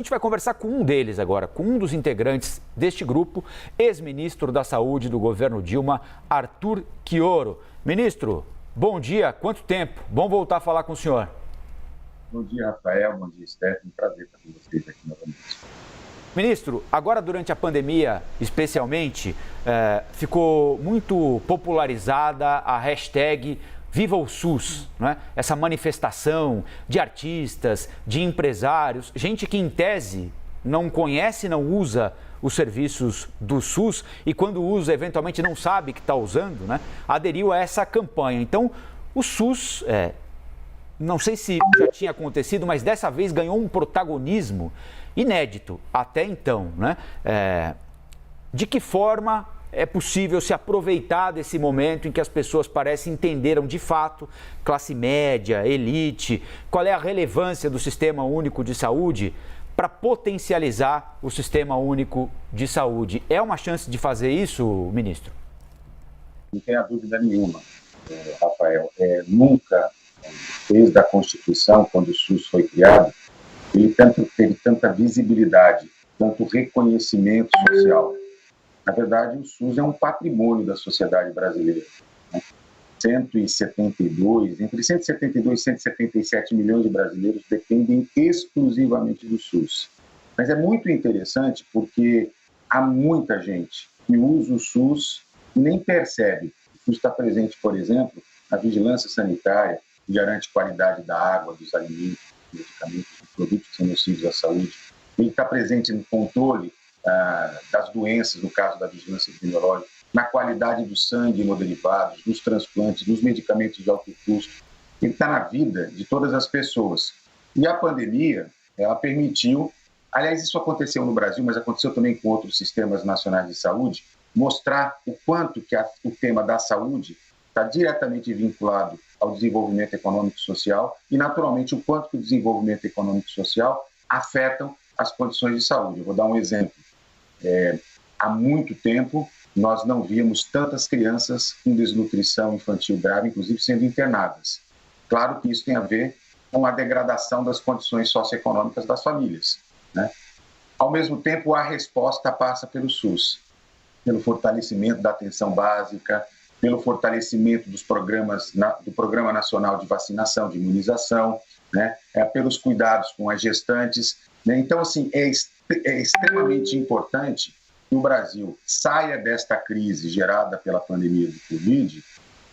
A gente vai conversar com um deles agora, com um dos integrantes deste grupo, ex-ministro da Saúde do governo Dilma, Arthur Quioro. Ministro, bom dia, quanto tempo? Bom voltar a falar com o senhor. Bom dia, Rafael, bom dia, Stephanie, prazer estar com vocês aqui novamente. Ministro, agora durante a pandemia, especialmente, ficou muito popularizada a hashtag Viva o SUS, né? Essa manifestação de artistas, de empresários, gente que em tese não conhece, não usa os serviços do SUS e quando usa, eventualmente não sabe que está usando, né? Aderiu a essa campanha. Então, o SUS, não sei se já tinha acontecido, mas dessa vez ganhou um protagonismo inédito até então, né? De que forma é possível se aproveitar desse momento em que as pessoas parecem entenderam de fato, classe média, elite, qual é a relevância do Sistema Único de Saúde para potencializar o Sistema Único de Saúde? É uma chance de fazer isso, ministro? Não tenha dúvida nenhuma, Rafael. Nunca, desde a Constituição, quando o SUS foi criado, ele teve tanta visibilidade, tanto reconhecimento social. Na verdade, o SUS é um patrimônio da sociedade brasileira. Né? Entre 172 e 177 milhões de brasileiros dependem exclusivamente do SUS. Mas é muito interessante porque há muita gente que usa o SUS e nem percebe. O SUS está presente, por exemplo, na vigilância sanitária, que garante qualidade da água, dos alimentos, dos medicamentos, dos produtos que são nocivos à saúde. Ele está presente no controle das doenças, no caso da vigilância epidemiológica, na qualidade do sangue hemoderivados, dos transplantes, dos medicamentos de alto custo. Ele está na vida de todas as pessoas. E a pandemia, ela permitiu, aliás, isso aconteceu no Brasil, mas aconteceu também com outros sistemas nacionais de saúde, mostrar o quanto que o tema da saúde está diretamente vinculado ao desenvolvimento econômico e social e, naturalmente, o quanto que o desenvolvimento econômico e social afetam as condições de saúde. Eu vou dar um exemplo. Há muito tempo, nós não víamos tantas crianças com desnutrição infantil grave, inclusive sendo internadas. Claro que isso tem a ver com a degradação das condições socioeconômicas das famílias, né? Ao mesmo tempo, a resposta passa pelo SUS, pelo fortalecimento da atenção básica, pelo fortalecimento dos programas, do Programa Nacional de Vacinação, de Imunização, né? Pelos cuidados com as gestantes, né? Então, assim, é extremamente importante que o Brasil saia desta crise gerada pela pandemia do Covid,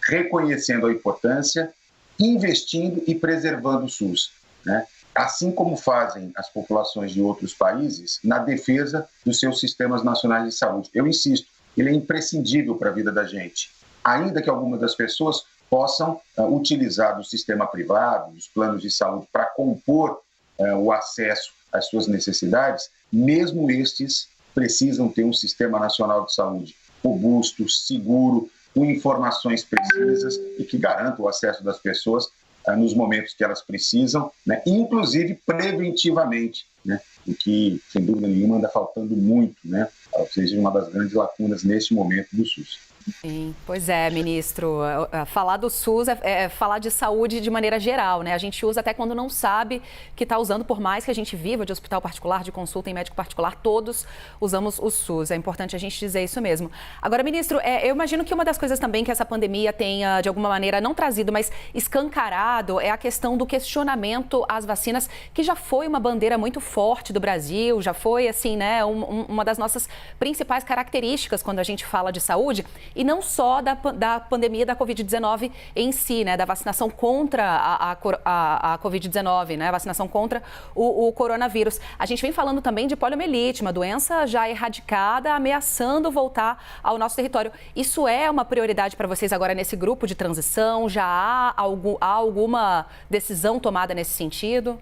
reconhecendo a importância, investindo e preservando o SUS, né? Assim como fazem as populações de outros países na defesa dos seus sistemas nacionais de saúde. Eu insisto, ele é imprescindível para a vida da gente, ainda que algumas das pessoas possam utilizar do sistema privado, dos planos de saúde, para compor o acesso às suas necessidades, mesmo estes precisam ter um sistema nacional de saúde robusto, seguro, com informações precisas e que garanta o acesso das pessoas nos momentos que elas precisam, né? Inclusive preventivamente, né? O que, sem dúvida nenhuma, anda faltando muito, né? Ou seja, uma das grandes lacunas neste momento do SUS. Sim, pois é, ministro. Falar do SUS é falar de saúde de maneira geral, né? A gente usa até quando não sabe que está usando, por mais que a gente viva de hospital particular, de consulta em médico particular, todos usamos o SUS. É importante a gente dizer isso mesmo. Agora, ministro, eu imagino que uma das coisas também que essa pandemia tenha, de alguma maneira, não trazido, mas escancarado, é a questão do questionamento às vacinas, que já foi uma bandeira muito forte do Brasil, já foi, assim, né, uma das nossas principais características quando a gente fala de saúde. E não só da pandemia da Covid-19 em si, né? Da vacinação contra a Covid-19, né? A vacinação contra o coronavírus. A gente vem falando também de poliomielite, uma doença já erradicada, ameaçando voltar ao nosso território. Isso é uma prioridade para vocês agora nesse grupo de transição? Já há alguma decisão tomada nesse sentido?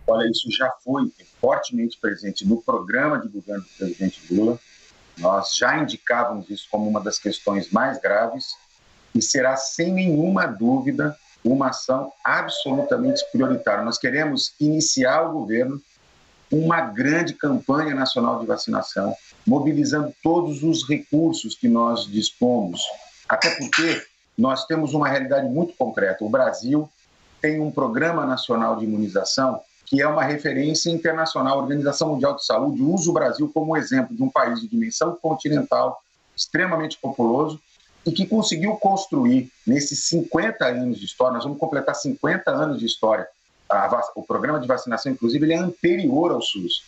Olha, isso já foi fortemente presente no programa de governo do presidente Lula. Nós já indicávamos isso como uma das questões mais graves e será, sem nenhuma dúvida, uma ação absolutamente prioritária. Nós queremos iniciar o governo uma grande campanha nacional de vacinação, mobilizando todos os recursos que nós dispomos, até porque nós temos uma realidade muito concreta. O Brasil tem um programa nacional de imunização que é uma referência internacional. A Organização Mundial de Saúde usa o Brasil como exemplo de um país de dimensão continental, extremamente populoso, e que conseguiu construir, nesses 50 anos de história, nós vamos completar 50 anos de história, o programa de vacinação, inclusive, ele é anterior ao SUS.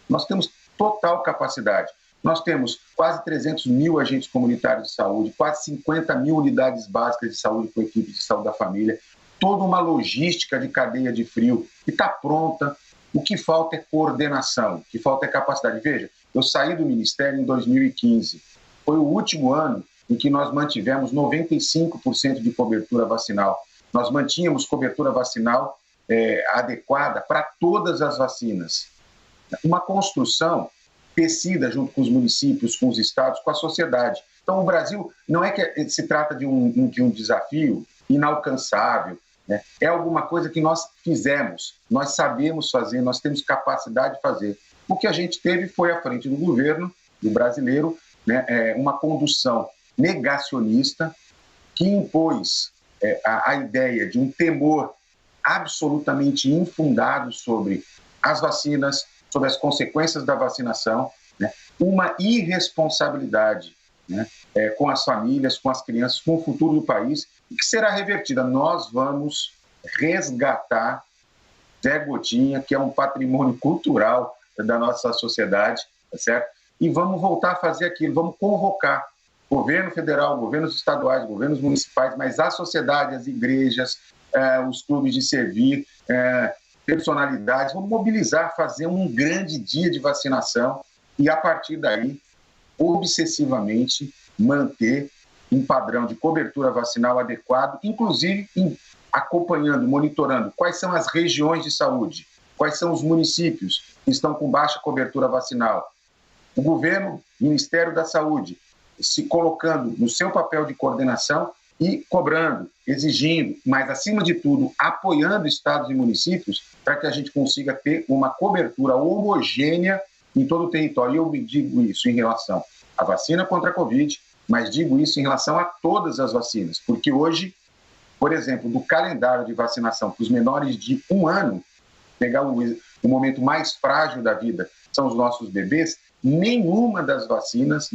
Nós temos total capacidade. Nós temos quase 300 mil agentes comunitários de saúde, quase 50 mil unidades básicas de saúde com equipe de saúde da família, toda uma logística de cadeia de frio que está pronta. O que falta é coordenação, o que falta é capacidade. Veja, eu saí do Ministério em 2015. Foi o último ano em que nós mantivemos 95% de cobertura vacinal. Nós mantínhamos cobertura vacinal adequada para todas as vacinas. Uma construção tecida junto com os municípios, com os estados, com a sociedade. Então, o Brasil não é que se trata de um desafio inalcançável, né? É alguma coisa que nós fizemos, nós sabemos fazer, nós temos capacidade de fazer. O que a gente teve foi, à frente do governo, do brasileiro, né, uma condução negacionista que impôs a ideia de um temor absolutamente infundado sobre as vacinas, sobre as consequências da vacinação, né? Uma irresponsabilidade, né? Com as famílias, com as crianças, com o futuro do país, e que será revertida. Nós vamos resgatar Zé Gotinha, que é um patrimônio cultural da nossa sociedade, tá certo? E vamos voltar a fazer aquilo, vamos convocar governo federal, governos estaduais, governos municipais, mas a sociedade, as igrejas, os clubes de servir, personalidades, vamos mobilizar, fazer um grande dia de vacinação e, a partir daí, obsessivamente manter um padrão de cobertura vacinal adequado, inclusive acompanhando, monitorando quais são as regiões de saúde, quais são os municípios que estão com baixa cobertura vacinal. O governo, Ministério da Saúde, se colocando no seu papel de coordenação e cobrando, exigindo, mas, acima de tudo, apoiando estados e municípios para que a gente consiga ter uma cobertura homogênea em todo o território. E eu me digo isso em relação à vacina contra a Covid, mas digo isso em relação a todas as vacinas, porque hoje, por exemplo, do calendário de vacinação para os menores de 1 ano, pegar o momento mais frágil da vida, são os nossos bebês, nenhuma das vacinas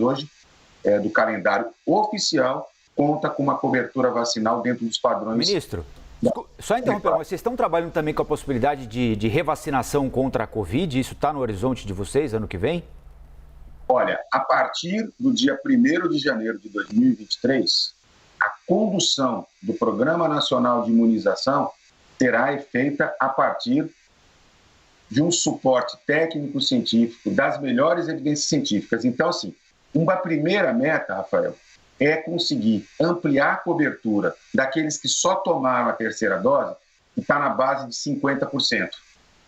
hoje, do calendário oficial, conta com uma cobertura vacinal dentro dos padrões. Ministro, só interromper, mas vocês estão trabalhando também com a possibilidade de revacinação contra a Covid? Isso está no horizonte de vocês ano que vem? Olha, a partir do dia 1º de janeiro de 2023, a condução do Programa Nacional de Imunização será feita a partir de um suporte técnico-científico, das melhores evidências científicas. Então, assim, uma primeira meta, Rafael, é conseguir ampliar a cobertura daqueles que só tomaram a terceira dose, que está na base de 50%.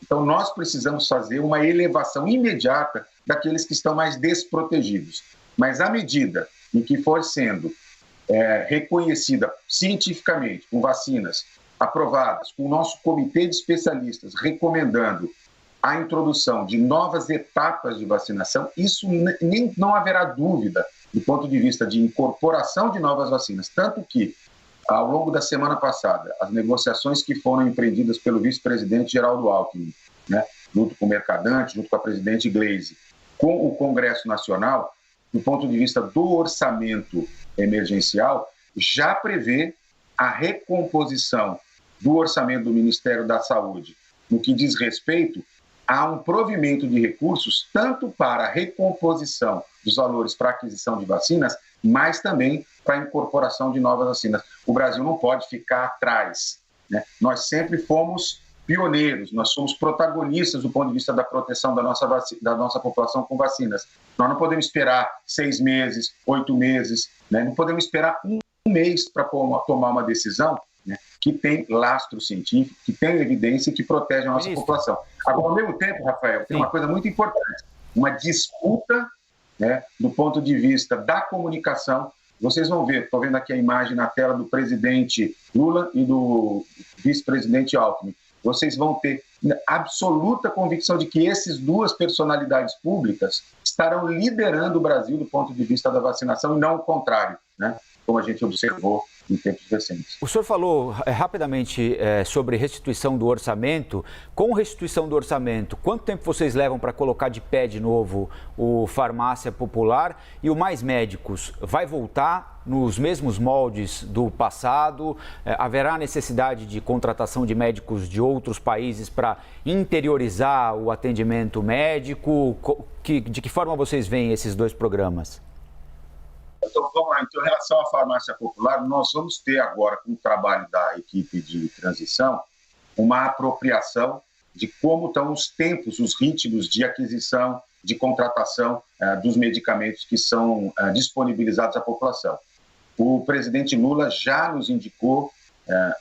Então, nós precisamos fazer uma elevação imediata daqueles que estão mais desprotegidos. Mas, à medida em que for sendo reconhecida cientificamente, com vacinas aprovadas, com o nosso comitê de especialistas recomendando a introdução de novas etapas de vacinação, isso não haverá dúvida do ponto de vista de incorporação de novas vacinas. Tanto que, ao longo da semana passada, as negociações que foram empreendidas pelo vice-presidente Geraldo Alckmin, né, junto com o Mercadante, junto com a presidente Gleisi, com o Congresso Nacional, do ponto de vista do orçamento emergencial, já prevê a recomposição do orçamento do Ministério da Saúde, no que diz respeito a um provimento de recursos tanto para a recomposição dos valores para aquisição de vacinas, mas também para a incorporação de novas vacinas. O Brasil não pode ficar atrás, né? Nós sempre fomos pioneiros, nós somos protagonistas do ponto de vista da proteção da nossa população com vacinas. Nós não podemos esperar 6 meses, 8 meses, né? Não podemos esperar um mês para tomar uma decisão, né, que tem lastro científico, que tem evidência e que protege a nossa população. Agora, ao mesmo tempo, Rafael, tem uma coisa muito importante, uma disputa, né, do ponto de vista da comunicação. Vocês vão ver, estou vendo aqui a imagem na tela do presidente Lula e do vice-presidente Alckmin. Vocês vão ter absoluta convicção de que essas duas personalidades públicas estarão liderando o Brasil do ponto de vista da vacinação e não o contrário, né? Como a gente observou em tempos recentes. O senhor falou rapidamente sobre restituição do orçamento. Com restituição do orçamento, quanto tempo vocês levam para colocar de pé de novo o Farmácia Popular? E o Mais Médicos vai voltar nos mesmos moldes do passado? Haverá necessidade de contratação de médicos de outros países para interiorizar o atendimento médico? De que forma vocês veem esses dois programas? Então, vamos lá. Então, em relação à farmácia popular, nós vamos ter agora, com o trabalho da equipe de transição, uma apropriação de como estão os tempos, os ritmos de aquisição, de contratação dos medicamentos que são disponibilizados à população. O presidente Lula já nos indicou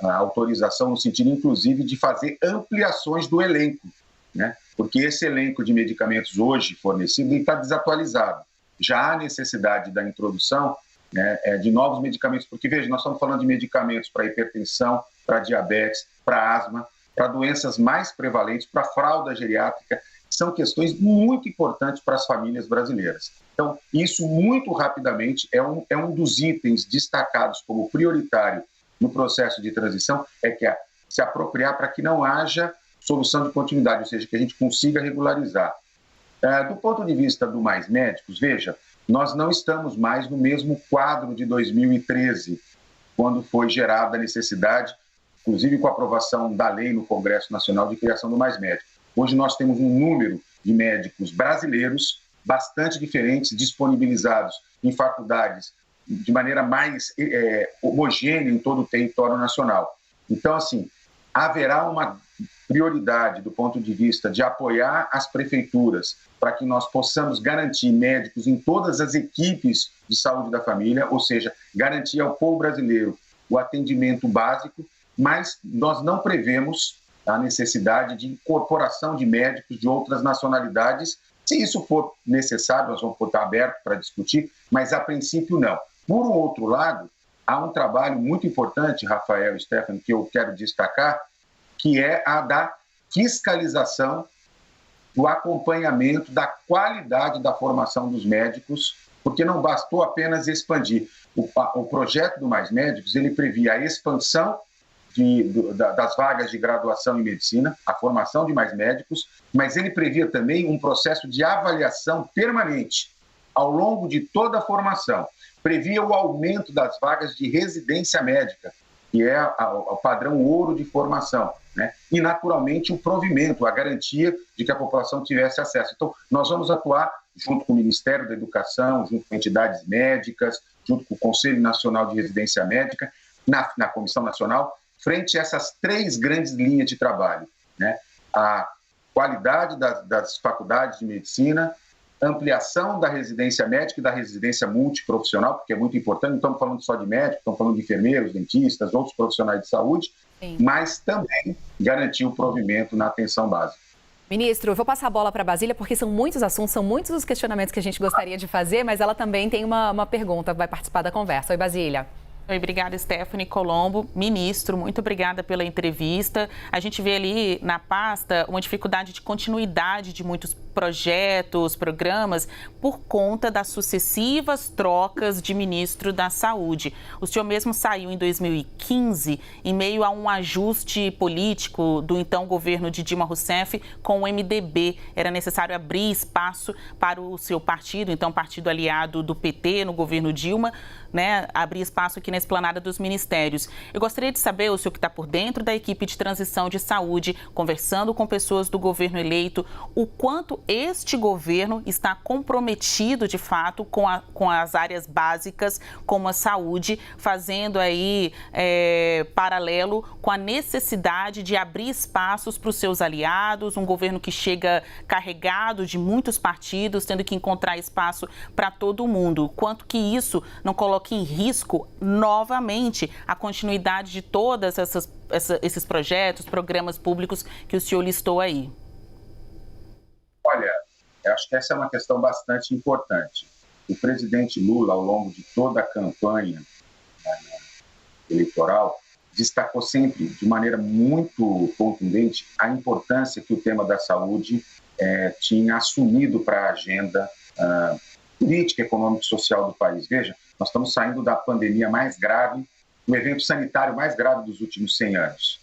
a autorização no sentido, inclusive, de fazer ampliações do elenco, né? Porque esse elenco de medicamentos hoje fornecido está desatualizado. Já há necessidade da introdução de novos medicamentos, porque, veja, nós estamos falando de medicamentos para hipertensão, para diabetes, para asma, para doenças mais prevalentes, para fralda geriátrica, são questões muito importantes para as famílias brasileiras. Então, isso muito rapidamente é um dos itens destacados como prioritário no processo de transição, se apropriar para que não haja solução de continuidade, ou seja, que a gente consiga regularizar. Do ponto de vista do Mais Médicos, veja, nós não estamos mais no mesmo quadro de 2013, quando foi gerada a necessidade, inclusive com a aprovação da lei no Congresso Nacional de criação do Mais Médicos. Hoje nós temos um número de médicos brasileiros bastante diferentes, disponibilizados em faculdades de maneira mais homogênea em todo o território nacional. Então, assim, haverá uma prioridade do ponto de vista de apoiar as prefeituras para que nós possamos garantir médicos em todas as equipes de saúde da família, ou seja, garantir ao povo brasileiro o atendimento básico, mas nós não prevemos a necessidade de incorporação de médicos de outras nacionalidades. Se isso for necessário, nós vamos estar abertos para discutir, mas a princípio não. Por um outro lado, há um trabalho muito importante, Rafael e Stephanie, que eu quero destacar, que é a da fiscalização, do acompanhamento, da qualidade da formação dos médicos, porque não bastou apenas expandir. O projeto do Mais Médicos, ele previa a expansão das vagas de graduação em medicina, a formação de mais médicos, mas ele previa também um processo de avaliação permanente ao longo de toda a formação. Previa o aumento das vagas de residência médica, que é o padrão ouro de formação, né? E, naturalmente, o provimento, a garantia de que a população tivesse acesso. Então, nós vamos atuar junto com o Ministério da Educação, junto com entidades médicas, junto com o Conselho Nacional de Residência Médica, na Comissão Nacional, frente a essas três grandes linhas de trabalho, né? A qualidade das faculdades de medicina, ampliação da residência médica e da residência multiprofissional, porque é muito importante, não estamos falando só de médicos, estamos falando de enfermeiros, dentistas, outros profissionais de saúde, sim, mas também garantir o provimento na atenção básica. Ministro, eu vou passar a bola para a Basília, porque são muitos assuntos, são muitos os questionamentos que a gente gostaria de fazer, mas ela também tem uma pergunta, vai participar da conversa. Oi, Basília. Oi, obrigada, Stephanie Colombo. Ministro, muito obrigada pela entrevista. A gente vê ali na pasta uma dificuldade de continuidade de muitos projetos, programas, por conta das sucessivas trocas de ministro da Saúde. O senhor mesmo saiu em 2015 em meio a um ajuste político do então governo de Dilma Rousseff com o MDB. Era necessário abrir espaço para o seu partido, então partido aliado do PT no governo Dilma, né, abrir espaço aqui na esplanada dos ministérios. Eu gostaria de saber, o senhor que está por dentro da equipe de transição de saúde, conversando com pessoas do governo eleito, o quanto este governo está comprometido, de fato, com as áreas básicas, como a saúde, fazendo aí paralelo com a necessidade de abrir espaços para os seus aliados, um governo que chega carregado de muitos partidos, tendo que encontrar espaço para todo mundo. Quanto que isso não coloca em risco novamente a continuidade de todos esses projetos, programas públicos que o senhor listou aí? Olha, eu acho que essa é uma questão bastante importante. O presidente Lula, ao longo de toda a campanha eleitoral, destacou sempre, de maneira muito contundente, a importância que o tema da saúde tinha assumido para a agenda política, econômica e social do país. Veja, nós estamos saindo da pandemia mais grave o evento sanitário mais grave dos últimos 100 anos.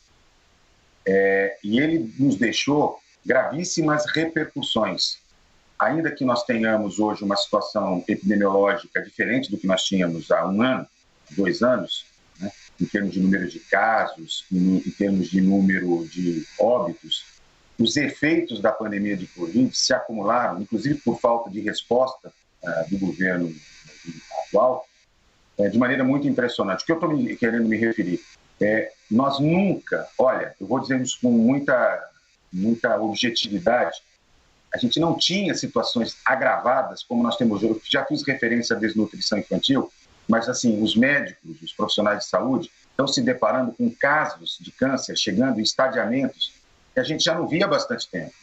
E ele nos deixou gravíssimas repercussões. Ainda que nós tenhamos hoje uma situação epidemiológica diferente do que nós tínhamos há 1 ano, 2 anos, né, em termos de número de casos, em termos de número de óbitos, os efeitos da pandemia de Covid se acumularam, inclusive por falta de resposta do governo atual, de maneira muito impressionante. O que eu estou querendo me referir nós nunca, olha, eu vou dizer isso com muita objetividade, a gente não tinha situações agravadas como nós temos hoje. Eu já fiz referência à desnutrição infantil, mas assim, os médicos, os profissionais de saúde estão se deparando com casos de câncer chegando em estadiamentos que a gente já não via há bastante tempo.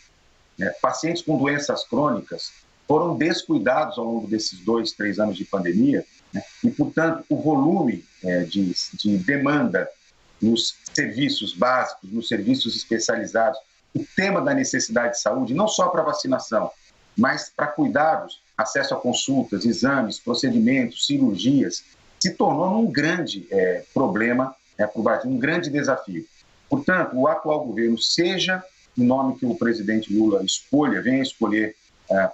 Pacientes com doenças crônicas foram descuidados ao longo desses 2, 3 anos de pandemia, e, portanto, o volume de demanda nos serviços básicos, nos serviços especializados, o tema da necessidade de saúde, não só para vacinação, mas para cuidados, acesso a consultas, exames, procedimentos, cirurgias, se tornou um grande problema para o Brasil, um grande desafio. Portanto, o atual governo, seja o nome que o presidente Lula venha escolher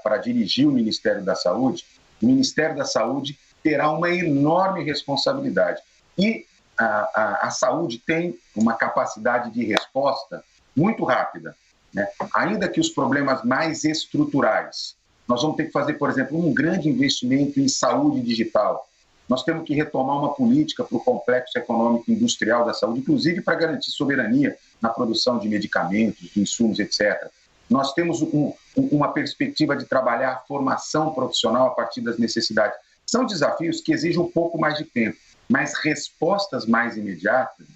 para dirigir o Ministério da Saúde, o Ministério da Saúde terá uma enorme responsabilidade. E a saúde tem uma capacidade de resposta muito rápida, Ainda que os problemas mais estruturais, nós vamos ter que fazer, por exemplo, um grande investimento em saúde digital. Nós temos que retomar uma política para o complexo econômico e industrial da saúde, inclusive para garantir soberania na produção de medicamentos, de insumos, etc. Nós temos uma perspectiva de trabalhar a formação profissional a partir das necessidades. São desafios que exigem um pouco mais de tempo, mas respostas mais imediatas,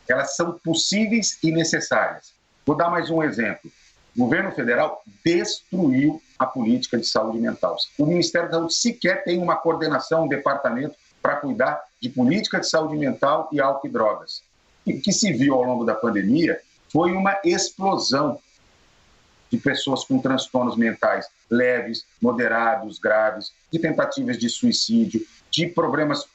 elas são possíveis e necessárias. Vou dar mais um exemplo. O governo federal destruiu a política de saúde mental. O Ministério da Saúde sequer tem uma coordenação, um departamento para cuidar de política de saúde mental e álcool e drogas. E o que se viu ao longo da pandemia foi uma explosão de pessoas com transtornos mentais leves, moderados, graves, de tentativas de suicídio, de problemas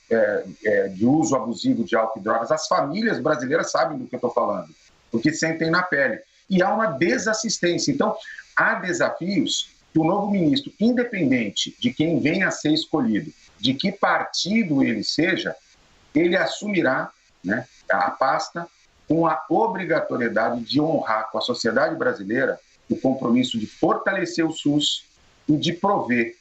de uso abusivo de álcool e drogas. As famílias brasileiras sabem do que eu estou falando, porque sentem na pele. E há uma desassistência. Então, há desafios que o novo ministro, independente de quem venha a ser escolhido, de que partido ele seja, ele assumirá a pasta com a obrigatoriedade de honrar com a sociedade brasileira o compromisso de fortalecer o SUS e de prover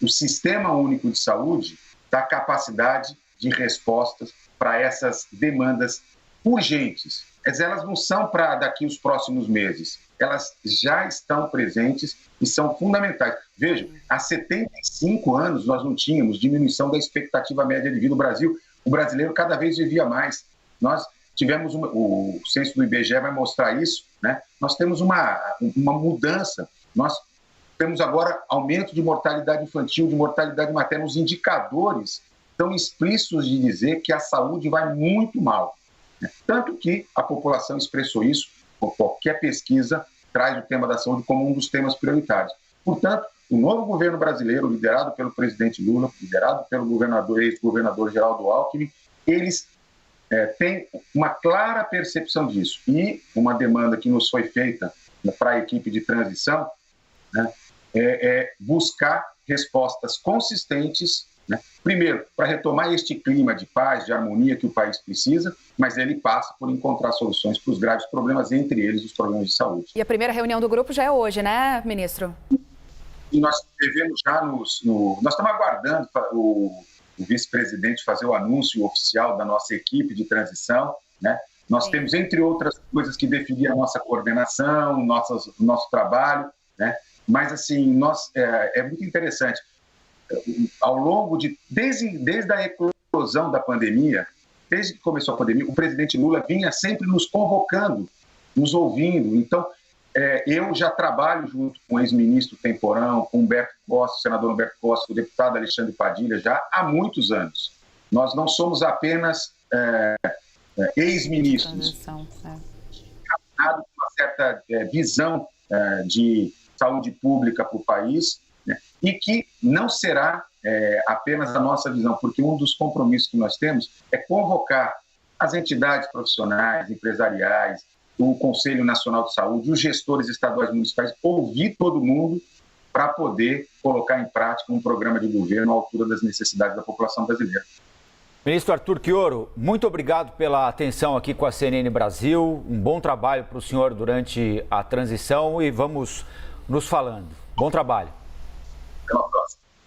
o Sistema Único de Saúde da capacidade de respostas para essas demandas urgentes. Mas elas não são para daqui os próximos meses. Elas já estão presentes e são fundamentais. Veja, há 75 anos nós não tínhamos diminuição da expectativa média de vida no Brasil. O brasileiro cada vez vivia mais. Nós tivemos, o censo do IBGE vai mostrar isso, Nós temos uma mudança. Nós temos agora aumento de mortalidade infantil, de mortalidade materna. Os indicadores estão explícitos de dizer que a saúde vai muito mal. Tanto que a população expressou isso, qualquer pesquisa traz o tema da saúde como um dos temas prioritários. Portanto, o novo governo brasileiro, liderado pelo presidente Lula, liderado pelo ex-governador Geraldo Alckmin, eles têm uma clara percepção disso. E uma demanda que nos foi feita para a equipe de transição é buscar respostas consistentes, primeiro, para retomar este clima de paz, de harmonia que o país precisa, mas ele passa por encontrar soluções para os graves problemas, entre eles os problemas de saúde. E a primeira reunião do grupo já é hoje, né, ministro? E nós devemos já nós estamos aguardando o vice-presidente fazer o anúncio oficial da nossa equipe de transição, Nós Sim. temos, entre outras coisas, que definir a nossa coordenação, nosso trabalho, Mas, assim, é muito interessante. Ao longo desde a eclosão da pandemia, desde que começou a pandemia, o presidente Lula vinha sempre nos convocando, nos ouvindo. Então, eu já trabalho junto com o ex-ministro Temporão, com Humberto Costa, o senador Humberto Costa, o deputado Alexandre Padilha, já há muitos anos. Nós não somos apenas ex-ministros. Com uma certa visão de saúde pública para o país, e que não será apenas a nossa visão, porque um dos compromissos que nós temos é convocar as entidades profissionais, empresariais, o Conselho Nacional de Saúde, os gestores estaduais e municipais, ouvir todo mundo para poder colocar em prática um programa de governo à altura das necessidades da população brasileira. Ministro Arthur Chioro, muito obrigado pela atenção aqui com a CNN Brasil. Um bom trabalho para o senhor durante a transição e vamos nos falando. Bom trabalho.